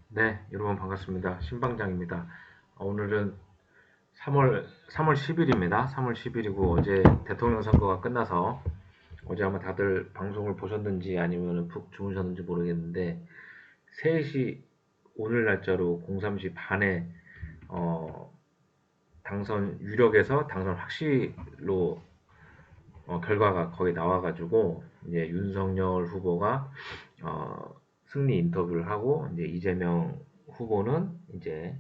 네, 여러분 반갑습니다. 신방장입니다. 오늘은 3월 10일입니다. 3월 10일이고 어제 대통령 선거가 끝나서 어제 아마 다들 방송을 보셨는지 아니면 푹 주무셨는지 모르겠는데 3시 오늘 날짜로 03시 반에 어, 당선 유력에서 당선 확실로 결과가 거의 나와가지고 이제 윤석열 후보가 어, 승리 인터뷰를 하고 이제 이재명 후보는 이제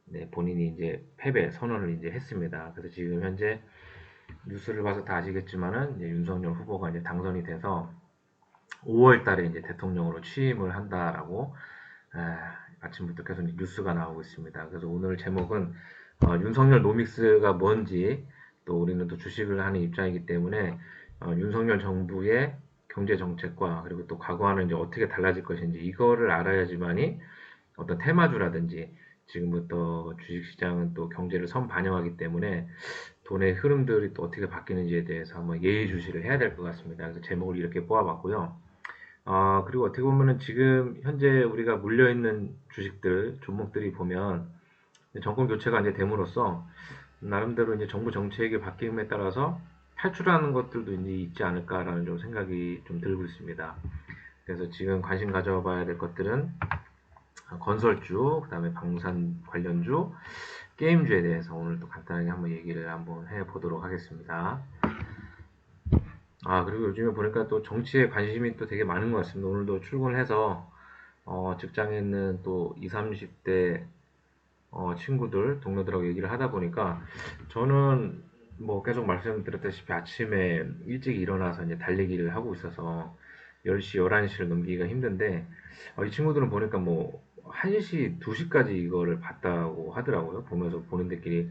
네, 본인이 이제 패배 선언을 이제 했습니다. 그래서 지금 현재 뉴스를 봐서 다 아시겠지만은 이제 윤석열 후보가 이제 당선이 돼서 5월 달에 이제 대통령으로 취임을 한다라고 아침부터 계속 뉴스가 나오고 있습니다. 그래서 오늘 제목은 윤석열 노믹스가 뭔지 또 우리는 또 주식을 하는 입장이기 때문에 윤석열 정부의 경제 정책과 그리고 또 과거와는 이제 어떻게 달라질 것인지 이거를 알아야지만이 어떤 테마주라든지 지금부터 주식시장은 또 경제를 선반영하기 때문에 돈의 흐름들이 또 어떻게 바뀌는지에 대해서 한번 예의주시를 해야 될 것 같습니다. 그래서 제목을 이렇게 뽑아봤고요. 그리고 어떻게 보면은 지금 현재 우리가 물려있는 주식들, 종목들이 보면 정권 교체가 이제 됨으로써 나름대로 이제 정부 정책이 바뀜에 따라서 탈출하는 것들도 이제 있지 않을까라는 좀 생각이 좀 들고 있습니다. 그래서 지금 관심 가져봐야 될 것들은 건설주, 그다음에 방산 관련주, 게임주에 대해서 오늘 또 간단하게 한번 얘기를 한번 해보도록 하겠습니다. 그리고 요즘에 보니까 또 정치에 관심이 또 되게 많은 것 같습니다. 오늘도 출근을 해서 직장에 있는 또 20, 30대 친구들, 동료들하고 얘기를 하다 보니까 저는 뭐 계속 말씀드렸다시피 아침에 일찍 일어나서 이제 달리기를 하고 있어서 10시, 11시를 넘기기가 힘든데 이 친구들은 보니까 뭐 1시, 2시까지 이거를 봤다고 하더라고요. 보면서 본인들끼리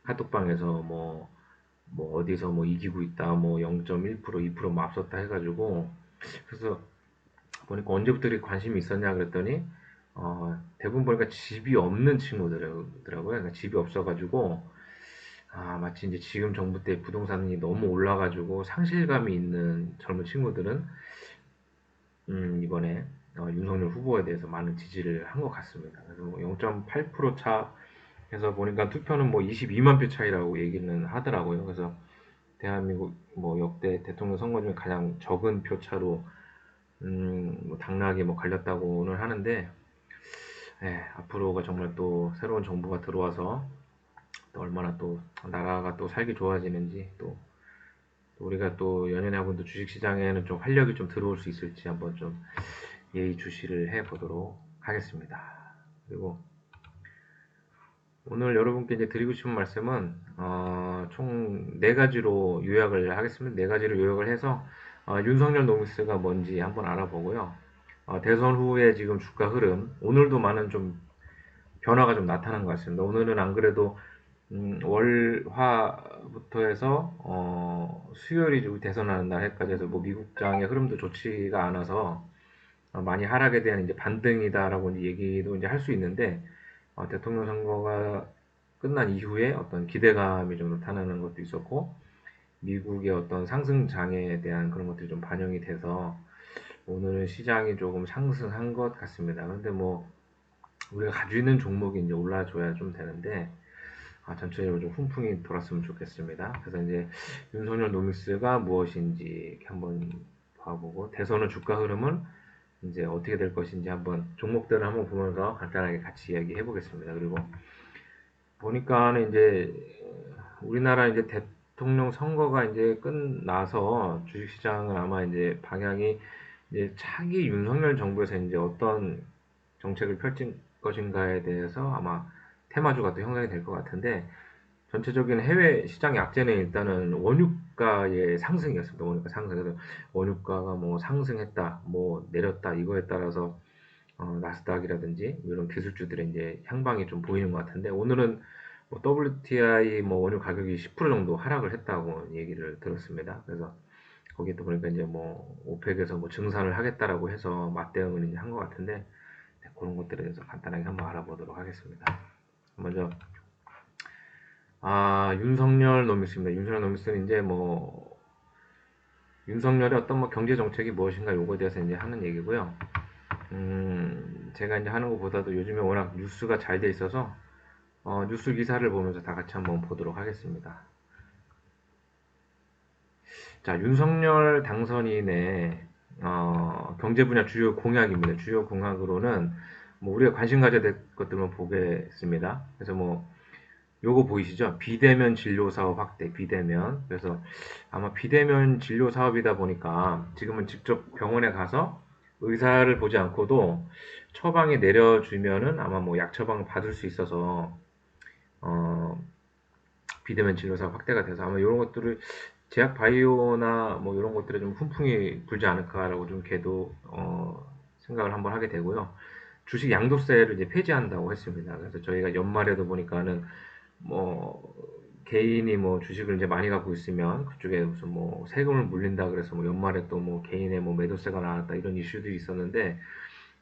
카톡방에서 뭐 어디서 뭐 이기고 있다, 뭐 0.1%, 2%뭐 앞섰다 해가지고 그래서 보니까 언제부터 이렇게 관심이 있었냐 그랬더니 대부분 보니까 집이 없는 친구들이더라고요. 그러니까 집이 없어가지고 마치 이제 지금 정부 때 부동산이 너무 올라가지고 상실감이 있는 젊은 친구들은 이번에 윤석열 후보에 대해서 많은 지지를 한 것 같습니다. 그래서 뭐 0.8% 차 해서 보니까 투표는 뭐 22만 표 차이라고 얘기는 하더라고요. 그래서 대한민국 뭐 역대 대통령 선거 중에 가장 적은 표 차로 뭐 당락이 뭐 갈렸다고는 하는데 앞으로가 정말 또 새로운 정부가 들어와서 또 얼마나 또 나라가 또 살기 좋아지는지 또 우리가 또 연연해 하고 있는 주식시장에는 좀 활력이 좀 들어올 수 있을지 한번 좀 예의주시를 해보도록 하겠습니다. 그리고 오늘 여러분께 이제 드리고 싶은 말씀은 총 네 가지로 요약을 하겠습니다. 네 가지로 요약을 해서 윤석열 노미스가 뭔지 한번 알아보고요. 대선 후에 지금 주가 흐름 오늘도 많은 좀 변화가 좀 나타난 것 같습니다. 오늘은 안 그래도 월화부터 해서 수요일이 우리 대선하는 날까지 해서 뭐 미국장의 흐름도 좋지가 않아서 많이 하락에 대한 이제 반등이다라고 이제 얘기도 이제 할 수 있는데 대통령 선거가 끝난 이후에 어떤 기대감이 좀 나타나는 것도 있었고 미국의 어떤 상승장에 대한 그런 것들이 좀 반영이 돼서 오늘은 시장이 조금 상승한 것 같습니다. 그런데 뭐 우리가 가지고 있는 종목이 이제 올라줘야 좀 되는데 전체적으로 좀 훈풍이 돌았으면 좋겠습니다. 그래서 이제 윤석열 노믹스가 무엇인지 이렇게 한번 봐보고 대선의 주가 흐름은 이제 어떻게 될 것인지 한번 종목들을 한번 보면서 간단하게 같이 이야기해 보겠습니다. 그리고 보니까는 이제 우리나라 이제 대통령 선거가 이제 끝나서 주식시장은 아마 이제 방향이 이제 차기 윤석열 정부에서 이제 어떤 정책을 펼칠 것인가에 대해서 아마 테마주가 또 형성이 될 것 같은데 전체적인 해외 시장 약재는 일단은 원유가의 상승이었습니다. 원유가 상승해서 원유가가 뭐 상승했다, 뭐 내렸다 이거에 따라서 나스닥이라든지 이런 기술주들의 이제 향방이 좀 보이는 것 같은데 오늘은 뭐 WTI 뭐 원유 가격이 10% 정도 하락을 했다고 얘기를 들었습니다. 그래서 거기에 또 보니까 이제 뭐 오펙에서 뭐 증산을 하겠다라고 해서 맞대응을 이제 한 것 같은데 그런 것들에 대해서 간단하게 한번 알아보도록 하겠습니다. 먼저 윤석열 노미스입니다. 윤석열 노미스는 이제 뭐 윤석열의 어떤 뭐 경제 정책이 무엇인가 요거에 대해서 이제 하는 얘기고요. 제가 이제 하는 것보다도 요즘에 워낙 뉴스가 잘 돼 있어서 뉴스 기사를 보면서 다 같이 한번 보도록 하겠습니다. 자, 윤석열 당선인의 경제 분야 주요 공약입니다. 주요 공약으로는 뭐 우리가 관심 가져야 될 것들만 보겠습니다. 그래서 뭐 요거 보이시죠? 비대면 진료 사업 확대, 비대면. 그래서 아마 비대면 진료 사업이다 보니까 지금은 직접 병원에 가서 의사를 보지 않고도 처방이 내려주면은 아마 뭐 약 처방을 받을 수 있어서 어, 비대면 진료 사업 확대가 돼서 아마 이런 것들을 제약 바이오나 뭐 이런 것들에 좀 훈풍이 불지 않을까라고 좀 걔도 생각을 한번 하게 되고요. 주식 양도세를 이제 폐지한다고 했습니다. 그래서 저희가 연말에도 보니까는 뭐 개인이 뭐 주식을 이제 많이 갖고 있으면 그쪽에 무슨 뭐 세금을 물린다 그래서 뭐 연말에 또 뭐 개인의 뭐 매도세가 나왔다 이런 이슈들이 있었는데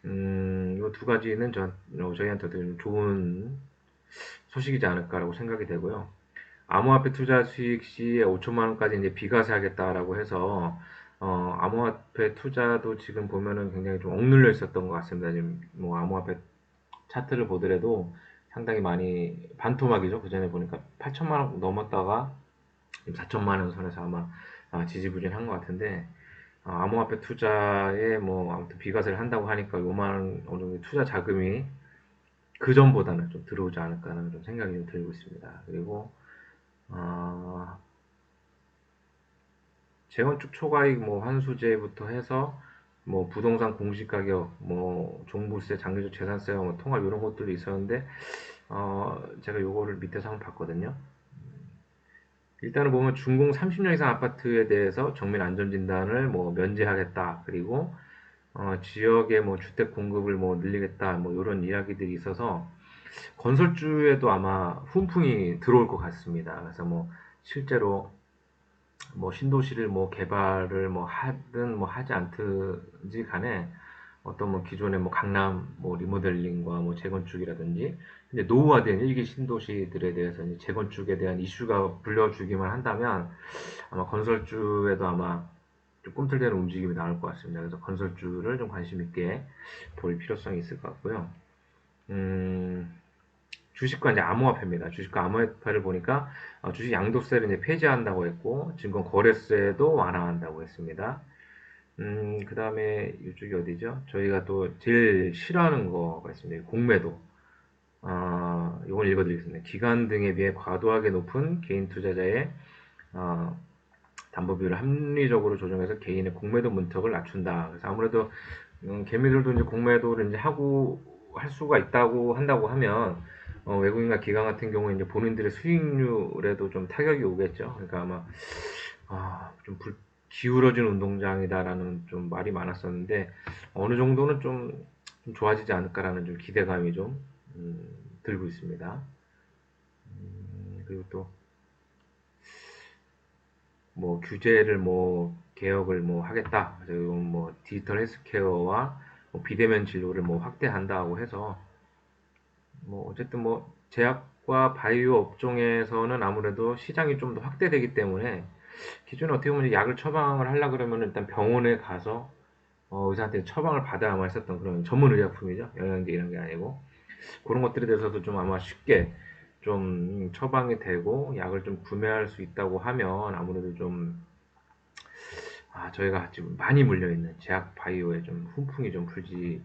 이두 가지는 저희한테도 좋은 소식이지 않을까라고 생각이 되고요. 암호화폐 투자 수익 시에 5천만 원까지 이제 비과세하겠다라고 해서 암호화폐 투자도 지금 보면은 굉장히 좀 억눌려 있었던 것 같습니다. 지금 뭐 암호화폐 차트를 보더라도 상당히 많이 반토막이죠. 그 전에 보니까 8천만 원 넘었다가 4천만 원 선에서 아마 지지부진한 것 같은데 암호화폐 투자에 뭐 아무튼 비과세를 한다고 하니까 요만 어느 정도 투자 자금이 그 전보다는 좀 들어오지 않을까라는 좀 생각이 좀 들고 있습니다. 그리고 어, 재건축 초과이익 뭐 환수제부터 해서 뭐 부동산 공시가격, 뭐 종부세, 장기적 재산세와 뭐 통합 이런 것들도 있었는데 제가 요거를 밑에서 한번 봤거든요. 일단은 보면 준공 30년 이상 아파트에 대해서 정밀 안전진단을 뭐 면제하겠다. 그리고 지역의 뭐 주택 공급을 뭐 늘리겠다. 뭐 이런 이야기들이 있어서 건설주에도 아마 훈풍이 들어올 것 같습니다. 그래서 뭐 실제로 뭐 신도시를 뭐 개발을 뭐 하든 뭐 하지 않든지 간에 어떤 뭐 기존의 뭐 강남 뭐 리모델링과 뭐 재건축이라든지 이제 노후화된 일기 신도시들에 대해서 이제 재건축에 대한 이슈가 불려주기만 한다면 아마 건설주에도 아마 좀 꿈틀대는 움직임이 나올 것 같습니다. 그래서 건설주를 좀 관심 있게 볼 필요성이 있을 것 같고요. 음, 주식과 이제 암호화폐입니다. 주식과 암호화폐를 보니까 주식 양도세를 이제 폐지한다고 했고 증권 거래세도 완화한다고 했습니다. 그 다음에 이쪽이 어디죠? 저희가 또 제일 싫어하는 거가 있습니다. 공매도. 이걸 읽어드리겠습니다. 기간 등에 비해 과도하게 높은 개인 투자자의 어, 담보 비율을 합리적으로 조정해서 개인의 공매도 문턱을 낮춘다. 그래서 아무래도 개미들도 이제 공매도를 이제 하고 할 수가 있다고 한다고 하면 외국인과 기관 같은 경우에 이제 본인들의 수익률에도 좀 타격이 오겠죠. 그러니까 아마 좀 기울어진 운동장이다라는 좀 말이 많았었는데 어느 정도는 좀 좋아지지 않을까라는 좀 기대감이 좀 들고 있습니다. 그리고 또 뭐 규제를 뭐 개혁을 뭐 하겠다. 그리고 뭐 디지털 헬스케어와 뭐 비대면 진료를 뭐 확대한다고 해서 뭐 어쨌든 뭐 제약과 바이오 업종에서는 아무래도 시장이 좀 더 확대되기 때문에 기존에 어떻게 보면 약을 처방을 하려 그러면 일단 병원에 가서 의사한테 처방을 받아야만 했었던 그런 전문 의약품이죠. 영양제 이런 게 아니고 그런 것들에 대해서도 좀 아마 쉽게 좀 처방이 되고 약을 좀 구매할 수 있다고 하면 아무래도 좀 저희가 지금 많이 물려있는 제약 바이오에 좀 훈풍이 좀 불지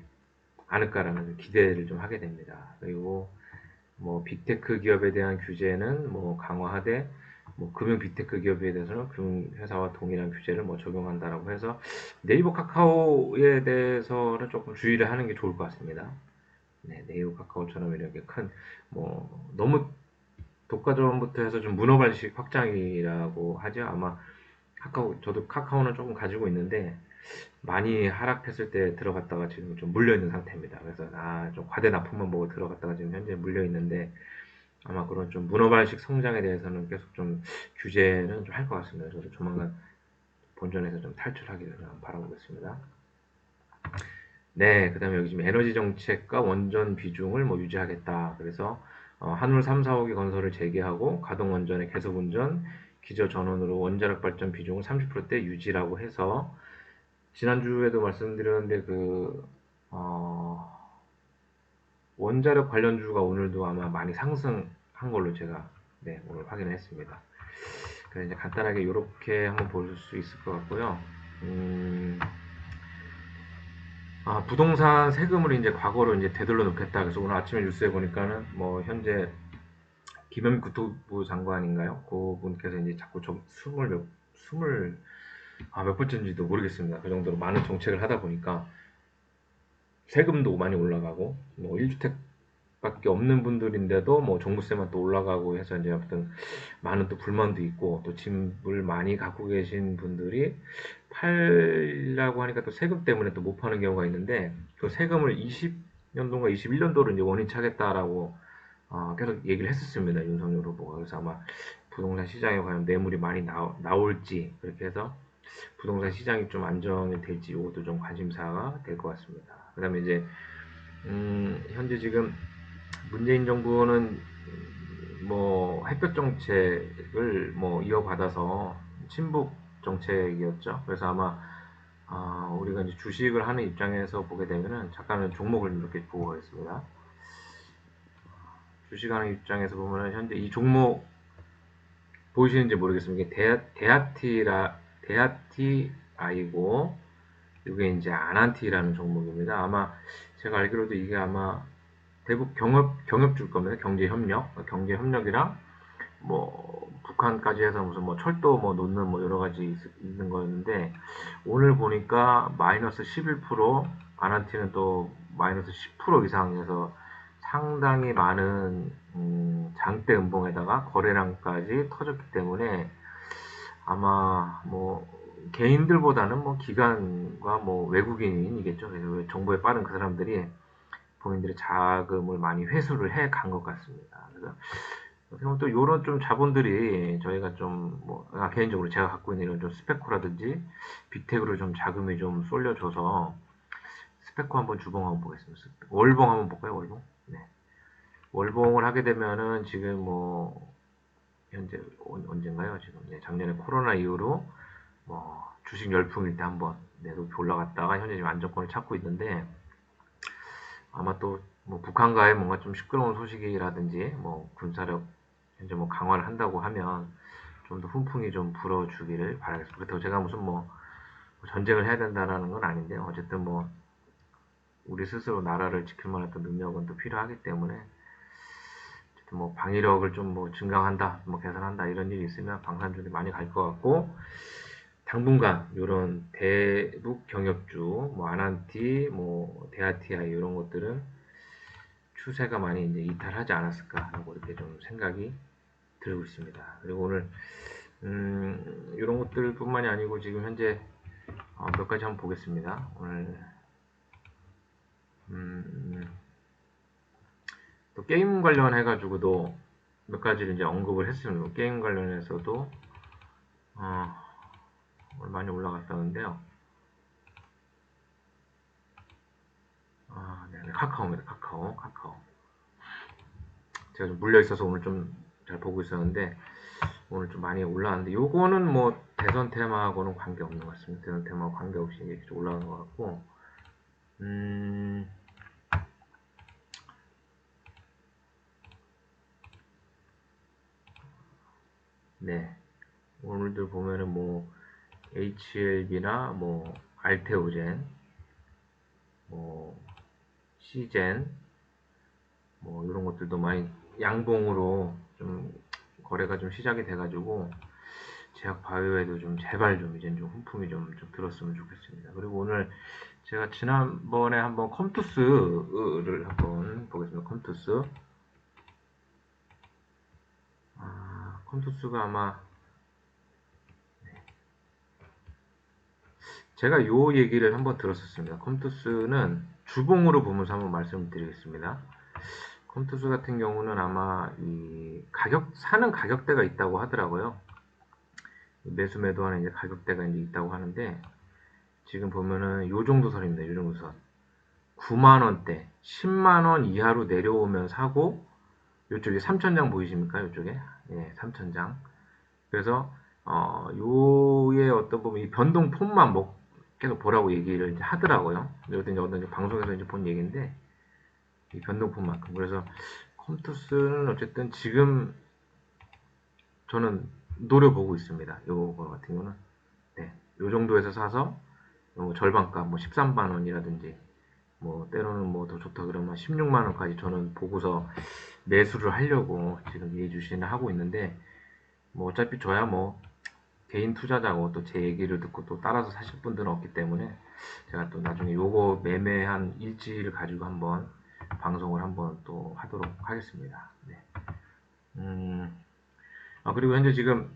않을까라는 기대를 좀 하게 됩니다. 그리고 뭐 빅테크 기업에 대한 규제는 뭐 강화하되 뭐 금융 빅테크 기업에 대해서는 금융회사와 동일한 규제를 뭐 적용한다라고 해서 네이버 카카오에 대해서는 조금 주의를 하는 게 좋을 것 같습니다. 네, 네이버 카카오처럼 이렇게 큰 뭐 너무 독과점부터 해서 좀 문어발식 확장이라고 하죠. 아마 저도 카카오는 조금 가지고 있는데 많이 하락했을 때 들어갔다가 지금 좀 물려 있는 상태입니다. 그래서 좀 과대 납품만 보고 들어갔다가 지금 현재 물려 있는데 아마 그런 좀 문어발식 성장에 대해서는 계속 좀 규제는 좀 할 것 같습니다. 저도 조만간 본전에서 좀 탈출하기를 바라보겠습니다. 네, 그다음에 여기 지금 에너지 정책과 원전 비중을 뭐 유지하겠다. 그래서 한울 3, 4호기 건설을 재개하고 가동 원전의 계속 운전, 기저 전원으로 원자력 발전 비중을 30%대 유지라고 해서 지난주에도 말씀드렸는데 어, 원자력 관련주가 오늘도 아마 많이 상승한 걸로 제가 오늘 확인을 했습니다. 그래서 이제 간단하게 이렇게 한번 볼 수 있을 것 같고요. 부동산 세금을 이제 과거로 이제 되돌려 놓겠다. 그래서 오늘 아침에 뉴스에 보니까는 뭐 현재 김현미 국토부 장관인가요? 그분께서 이제 자꾸 좀 몇 번째인지도 모르겠습니다. 그 정도로 많은 정책을 하다 보니까 세금도 많이 올라가고, 뭐 1주택밖에 없는 분들인데도 뭐 종부세만 또 올라가고 해서 이제 아무튼 많은 또 불만도 있고, 또 집을 많이 갖고 계신 분들이 팔라고 하니까 또 세금 때문에 또 못 파는 경우가 있는데, 그 세금을 20년도인가 21년도로 이제 원인 차겠다라고 계속 얘기를 했었습니다. 윤석열 후보가. 그래서 아마 부동산 시장에 과연 매물이 많이 나올지, 그렇게 해서 부동산 시장이 좀 안정이 될지, 이것도 좀 관심사가 될 것 같습니다. 그 다음에 이제, 현재 지금 문재인 정부는 뭐 햇볕 정책을 뭐 이어받아서 친북 정책이었죠. 그래서 아마 우리가 이제 주식을 하는 입장에서 보게 되면은 잠깐은 종목을 이렇게 보고 가겠습니다. 주식하는 입장에서 보면은 현재 이 종목 보이시는지 모르겠습니다. 이게 데아티아이고, 이게 이제 아난티라는 종목입니다. 아마 제가 알기로도 이게 아마 대북 경협줄 겁니다. 경제협력이랑 뭐 북한까지 해서 무슨 뭐 철도 뭐 놓는 뭐 여러 가지 있는 거였는데, 오늘 보니까 마이너스 11%, 아난티는 또 마이너스 10% 이상해서 상당히 많은 장대 음봉에다가 거래량까지 터졌기 때문에 아마 뭐 개인들보다는 뭐 기관과 뭐 외국인이겠죠. 그래서 정보에 빠른 그 사람들이 본인들의 자금을 많이 회수를 해 간 것 같습니다. 그래서 어떻게 또 이런 좀 자본들이 저희가 좀 뭐 개인적으로 제가 갖고 있는 이런 좀 스페코라든지 빅테크로 좀 자금이 좀 쏠려줘서 스페코 한번 주봉 한번 보겠습니다. 월봉 한번 볼까요? 월봉? 네. 월봉을 하게 되면은 지금 뭐 현재 언젠가요? 지금 작년에 코로나 이후로 뭐 주식 열풍일 때 한번 높이 올라갔다가 현재 지금 안정권을 찾고 있는데, 아마 또 뭐 북한과의 뭔가 좀 시끄러운 소식이라든지 뭐 군사력 현재 뭐 강화를 한다고 하면 좀 더 훈풍이 좀 불어주기를 바라겠습니다. 그렇다고 제가 무슨 뭐 전쟁을 해야 된다라는 건 아닌데, 어쨌든 뭐 우리 스스로 나라를 지킬 만한 또 능력은 또 필요하기 때문에, 어쨌든 뭐 방위력을 좀 뭐 증강한다, 뭐 개선한다 이런 일이 있으면 방산주이 많이 갈 것 같고, 당분간 이런 대북 경협주, 뭐 아난티, 뭐 데아티아이 이런 것들은 추세가 많이 이제 이탈하지 않았을까라고 이렇게 좀 생각이 들고 있습니다. 그리고 오늘 이런 것들뿐만이 아니고 지금 현재 몇 가지 한번 보겠습니다. 오늘 또 게임 관련해 가지고도 몇 가지를 이제 언급을 했습니다. 게임 관련해서도 많이 올라갔다는데요. 네, 카카오입니다. 카카오. 제가 좀 물려 있어서 오늘 좀 잘 보고 있었는데 오늘 좀 많이 올라왔는데, 요거는 뭐 대선 테마하고는 관계 없는 것 같습니다. 대선 테마와 관계없이 이렇게 올라가는 것 같고, 네, 오늘들 보면은 뭐 HLB나 뭐 알테오젠, 뭐 시젠, 뭐 이런 것들도 많이 양봉으로 좀 거래가 좀 시작이 돼가지고 제약 바이오에도 좀 제발 좀 이제 좀 훈풍이 좀 들었으면 좋겠습니다. 그리고 오늘 제가 지난번에 한번 컴투스를 한번 보겠습니다. 컴투스가 아마 제가 요 얘기를 한번 들었었습니다. 컴투스는 주봉으로 보면서 한번 말씀드리겠습니다. 컴투스 같은 경우는 아마 이 사는 가격대가 있다고 하더라고요. 매수 매도하는 이제 가격대가 이제 있다고 하는데, 지금 보면은 요 정도 선입니다. 요 정도 선. 9만 원대, 10만 원 이하로 내려오면 사고, 요쪽에 3천장 보이십니까? 요쪽에. 예, 3천장. 그래서 요의 어떤 보면 이 변동 폼만 계속 보라고 얘기를 이제 하더라고요. 이것도 이제 어떤 방송에서 이제 본 얘기인데, 이 변동폭만큼. 그래서 컴투스는 어쨌든 지금 저는 노려보고 있습니다. 요거 같은 경우는. 네. 요 정도에서 사서 뭐 절반가 뭐 13만 원이라든지 뭐 때로는 뭐 더 좋다 그러면 16만 원까지 저는 보고서 매수를 하려고 지금 예주시는 하고 있는데 뭐 어차피 저야 뭐 개인 투자자고 또 제 얘기를 듣고 또 따라서 사실 분들은 없기 때문에 제가 또 나중에 요거 매매한 일지를 가지고 한번 방송을 한번 또 하도록 하겠습니다. 네. 그리고 현재 지금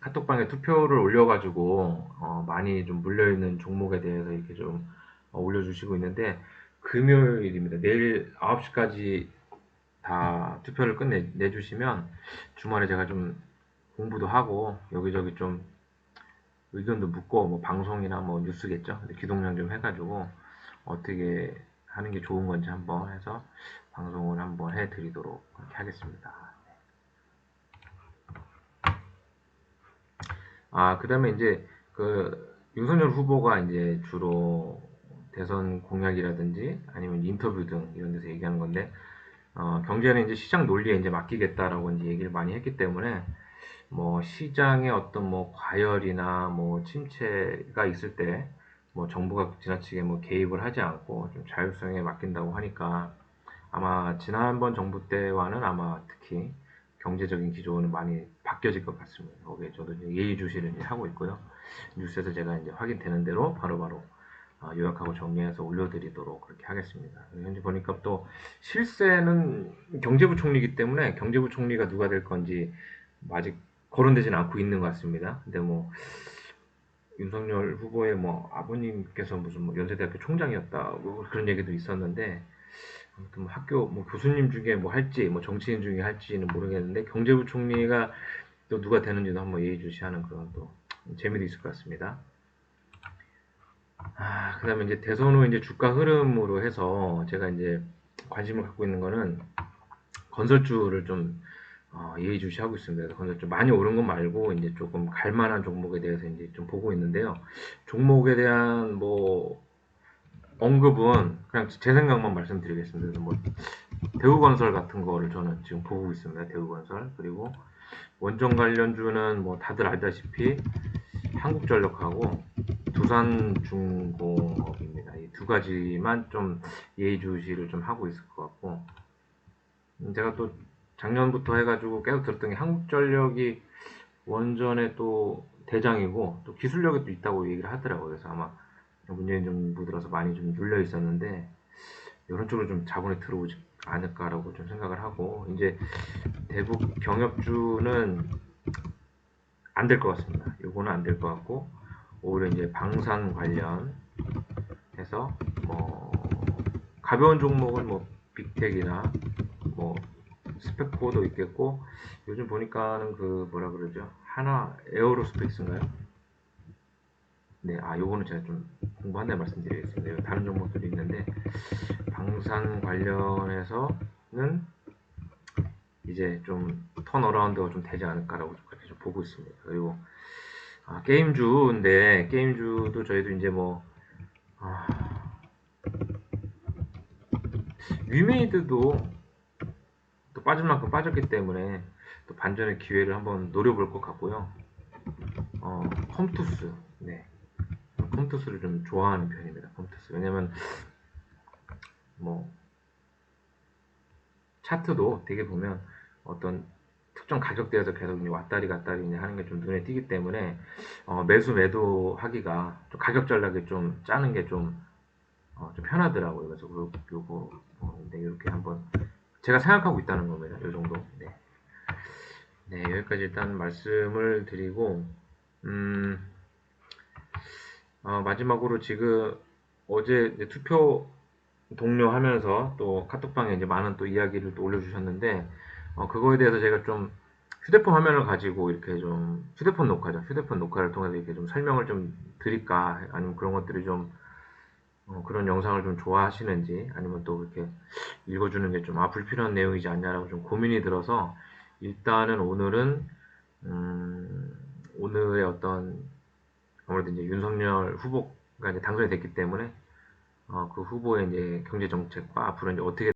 카톡방에 투표를 올려가지고 많이 좀 물려있는 종목에 대해서 이렇게 좀 올려주시고 있는데 금요일입니다. 내일 9시까지 다 투표를 끝내주시면 주말에 제가 좀 공부도 하고 여기저기 좀 의견도 묻고 뭐 방송이나 뭐 뉴스겠죠. 기동량 좀 해가지고 어떻게 하는 게 좋은 건지 한번 해서 방송을 한번 해드리도록 그렇게 하겠습니다. 그다음에 이제 그 윤석열 후보가 이제 주로 대선 공약이라든지 아니면 인터뷰 등 이런 데서 얘기하는 건데 경제는 이제 시장 논리에 이제 맡기겠다라고 이제 얘기를 많이 했기 때문에 뭐 시장의 어떤 뭐 과열이나 뭐 침체가 있을 때 뭐 정부가 지나치게 뭐 개입을 하지 않고 좀 자율성에 맡긴다고 하니까 아마 지난번 정부 때와는 아마 특히 경제적인 기조는 많이 바뀌어질 것 같습니다. 거기에 저도 이제 예의주시를 이제 하고 있고요. 뉴스에서 제가 이제 확인되는 대로 바로바로 요약하고 정리해서 올려드리도록 그렇게 하겠습니다. 현재 보니까 또 실세는 경제부 총리이기 때문에 경제부 총리가 누가 될 건지 아직 거론되지는 않고 있는 것 같습니다. 근데 뭐 윤석열 후보의 뭐 아버님께서 무슨 뭐 연세대학교 총장이었다 뭐 그런 얘기도 있었는데 아무튼 뭐 학교 뭐 교수님 중에 뭐 할지 뭐 정치인 중에 할지는 모르겠는데 경제부 총리가 또 누가 되는지도 한번 예의주시하는 그런 또 재미도 있을 것 같습니다. 그다음에 이제 대선 후 이제 주가 흐름으로 해서 제가 이제 관심을 갖고 있는 거는 건설주를 좀 예의주시하고 있습니다. 그래서 건설주 많이 오른 것 말고 이제 조금 갈만한 종목에 대해서 이제 좀 보고 있는데요. 종목에 대한 뭐 언급은 그냥 제 생각만 말씀드리겠습니다. 그래서 뭐 대우건설 같은 거를 저는 지금 보고 있습니다. 대우건설 그리고 원전 관련주는 뭐 다들 알다시피 한국전력하고 두산중공업입니다. 이 두 가지만 좀 예의주시를 좀 하고 있을 것 같고 제가 또 작년부터 해가지고 계속 들었던 게 한국전력이 원전의 또 대장이고 또 기술력이 또 있다고 얘기를 하더라고요. 그래서 아마 문재인 정부 들어서 많이 좀 눌려 있었는데 이런 쪽으로 좀 자본이 들어오지 않을까라고 좀 생각을 하고 이제 대북 경협주는 안 될 것 같습니다. 요거는 안 될 것 같고 오히려 이제 방산 관련해서 뭐 가벼운 종목은 뭐 빅텍이나 뭐 스펙코도 있겠고 요즘 보니까는 그 뭐라 그러죠? 하나 에어로스페이스인가요? 네, 요거는 제가 좀 공부한 다음에 말씀드리겠습니다. 다른 종목들이 있는데 방산 관련해서는 이제 좀 턴어라운드가 좀 되지 않을까라고 그렇게 좀 보고 있습니다. 그리고 게임주인데 게임주도 저희도 이제 뭐 위메이드도 또 빠질 만큼 빠졌기 때문에 또 반전의 기회를 한번 노려볼 것 같고요. 컴투스, 네, 컴투스를 좀 좋아하는 편입니다. 컴투스 왜냐면 뭐 차트도 되게 보면 어떤 특정 가격대에서 계속 왔다리 갔다리 하는 게 좀 눈에 띄기 때문에 매수 매도 하기가 좀 가격 전략이 좀 짜는 게 좀 편하더라고요. 그래서 요거 네, 이렇게 한번 제가 생각하고 있다는 겁니다. 요 정도. 네. 네, 여기까지 일단 말씀을 드리고 마지막으로 지금 어제 투표 독려하면서 또 카톡방에 이제 많은 또 이야기를 또 올려주셨는데 그거에 대해서 제가 좀 휴대폰 화면을 가지고 이렇게 좀 휴대폰 녹화죠. 휴대폰 녹화를 통해서 이렇게 좀 설명을 좀 드릴까 아니면 그런 것들이 좀 그런 영상을 좀 좋아하시는지 아니면 또 그렇게 읽어주는 게 좀 불필요한 내용이지 않냐라고 좀 고민이 들어서 일단은 오늘은 오늘의 어떤 아무래도 이제 윤석열 후보가 이제 당선이 됐기 때문에 그 후보의 이제 경제 정책과 앞으로 이제 어떻게